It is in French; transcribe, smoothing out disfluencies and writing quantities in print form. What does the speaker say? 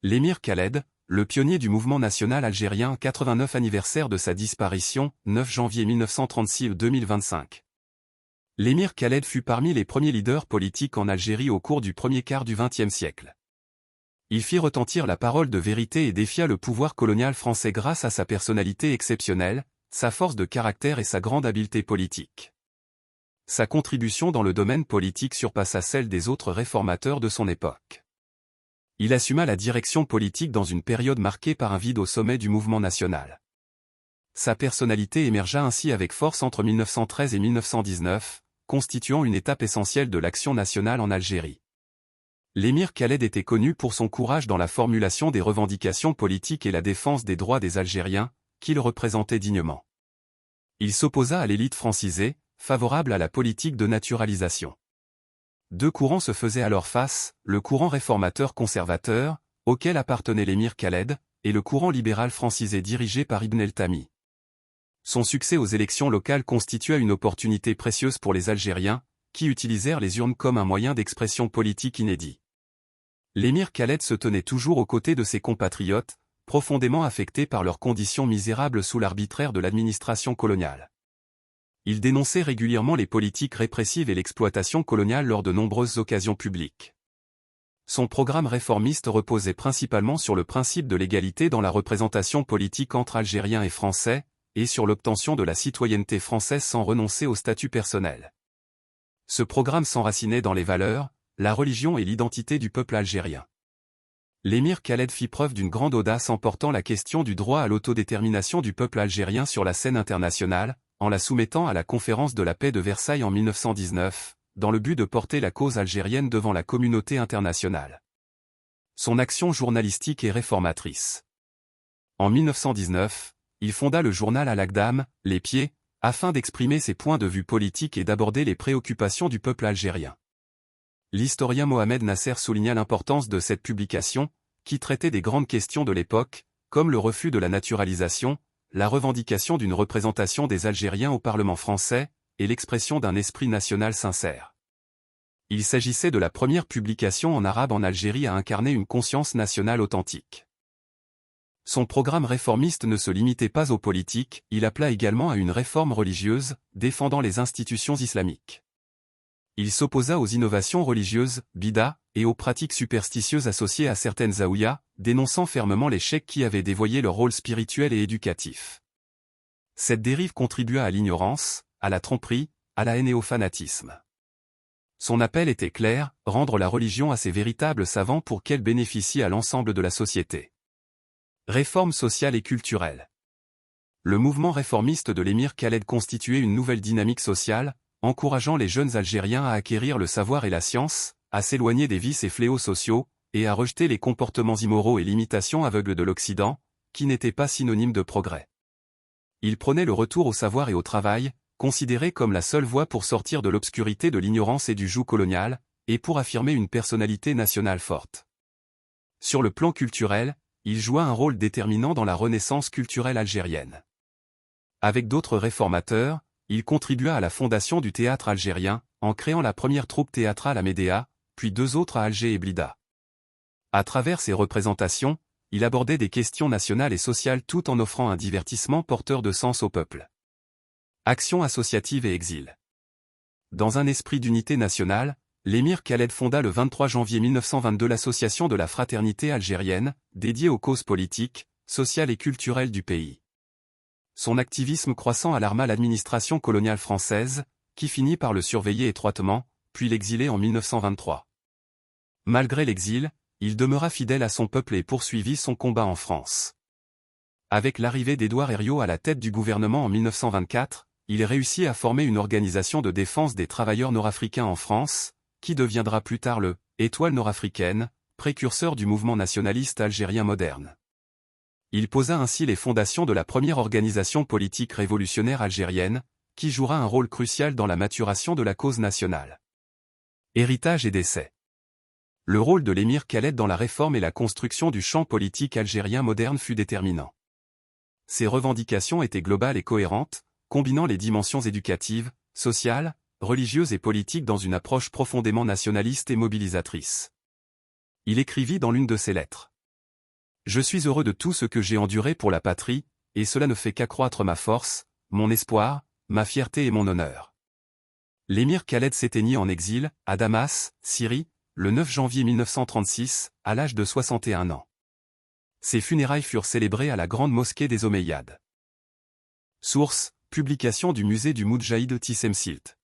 L'émir Khaled, le pionnier du mouvement national algérien, 89 anniversaire de sa disparition, 9 janvier 1936-2025. L'émir Khaled fut parmi les premiers leaders politiques en Algérie au cours du premier quart du XXe siècle. Il fit retentir la parole de vérité et défia le pouvoir colonial français grâce à sa personnalité exceptionnelle, sa force de caractère et sa grande habileté politique. Sa contribution dans le domaine politique surpassa celle des autres réformateurs de son époque. Il assuma la direction politique dans une période marquée par un vide au sommet du mouvement national. Sa personnalité émergea ainsi avec force entre 1913 et 1919, constituant une étape essentielle de l'action nationale en Algérie. L'émir Khaled était connu pour son courage dans la formulation des revendications politiques et la défense des droits des Algériens, qu'il représentait dignement. Il s'opposa à l'élite francisée, favorable à la politique de naturalisation. Deux courants se faisaient alors face, le courant réformateur conservateur, auquel appartenait l'émir Khaled, et le courant libéral francisé dirigé par Ibn el-Tami. Son succès aux élections locales constitua une opportunité précieuse pour les Algériens, qui utilisèrent les urnes comme un moyen d'expression politique inédit. L'émir Khaled se tenait toujours aux côtés de ses compatriotes, profondément affectés par leurs conditions misérables sous l'arbitraire de l'administration coloniale. Il dénonçait régulièrement les politiques répressives et l'exploitation coloniale lors de nombreuses occasions publiques. Son programme réformiste reposait principalement sur le principe de l'égalité dans la représentation politique entre Algériens et Français, et sur l'obtention de la citoyenneté française sans renoncer au statut personnel. Ce programme s'enracinait dans les valeurs, la religion et l'identité du peuple algérien. L'émir Khaled fit preuve d'une grande audace en portant la question du droit à l'autodétermination du peuple algérien sur la scène internationale, en la soumettant à la conférence de la paix de Versailles en 1919, dans le but de porter la cause algérienne devant la communauté internationale. Son action journalistique est réformatrice. En 1919, il fonda le journal Al-Aqdam, Les Pieds, afin d'exprimer ses points de vue politiques et d'aborder les préoccupations du peuple algérien. L'historien Mohamed Nasser souligna l'importance de cette publication, qui traitait des grandes questions de l'époque, comme le refus de la naturalisation, la revendication d'une représentation des Algériens au Parlement français, et l'expression d'un esprit national sincère. Il s'agissait de la première publication en arabe en Algérie à incarner une conscience nationale authentique. Son programme réformiste ne se limitait pas aux politiques, il appela également à une réforme religieuse, défendant les institutions islamiques. Il s'opposa aux innovations religieuses, bida, et aux pratiques superstitieuses associées à certaines zaouïas, dénonçant fermement les cheikhs qui avaient dévoyé leur rôle spirituel et éducatif. Cette dérive contribua à l'ignorance, à la tromperie, à la haine et au fanatisme. Son appel était clair, rendre la religion à ses véritables savants pour qu'elle bénéficie à l'ensemble de la société. Réforme sociale et culturelle. Le mouvement réformiste de l'émir Khaled constituait une nouvelle dynamique sociale, encourageant les jeunes Algériens à acquérir le savoir et la science, à s'éloigner des vices et fléaux sociaux, et à rejeter les comportements immoraux et l'imitation aveugle de l'Occident, qui n'étaient pas synonymes de progrès. Il prônait le retour au savoir et au travail, considéré comme la seule voie pour sortir de l'obscurité de l'ignorance et du joug colonial, et pour affirmer une personnalité nationale forte. Sur le plan culturel, il joua un rôle déterminant dans la renaissance culturelle algérienne. Avec d'autres réformateurs, il contribua à la fondation du théâtre algérien, en créant la première troupe théâtrale à Médéa, puis deux autres à Alger et Blida. À travers ses représentations, il abordait des questions nationales et sociales tout en offrant un divertissement porteur de sens au peuple. Action associative et exil. Dans un esprit d'unité nationale, l'émir Khaled fonda le 23 janvier 1922 l'Association de la Fraternité algérienne, dédiée aux causes politiques, sociales et culturelles du pays. Son activisme croissant alarma l'administration coloniale française, qui finit par le surveiller étroitement, puis l'exiler en 1923. Malgré l'exil, il demeura fidèle à son peuple et poursuivit son combat en France. Avec l'arrivée d'Édouard Herriot à la tête du gouvernement en 1924, il réussit à former une organisation de défense des travailleurs nord-africains en France, qui deviendra plus tard le « Étoile nord-africaine », précurseur du mouvement nationaliste algérien moderne. Il posa ainsi les fondations de la première organisation politique révolutionnaire algérienne, qui jouera un rôle crucial dans la maturation de la cause nationale. Héritage et décès. Le rôle de l'émir Khaled dans la réforme et la construction du champ politique algérien moderne fut déterminant. Ses revendications étaient globales et cohérentes, combinant les dimensions éducatives, sociales, religieuses et politiques dans une approche profondément nationaliste et mobilisatrice. Il écrivit dans l'une de ses lettres. Je suis heureux de tout ce que j'ai enduré pour la patrie, et cela ne fait qu'accroître ma force, mon espoir, ma fierté et mon honneur. L'émir Khaled s'éteignit en exil, à Damas, Syrie, le 9 janvier 1936, à l'âge de 61 ans. Ses funérailles furent célébrées à la grande mosquée des Omeyyades. Source, publication du musée du Moudjahid Tissemsilt.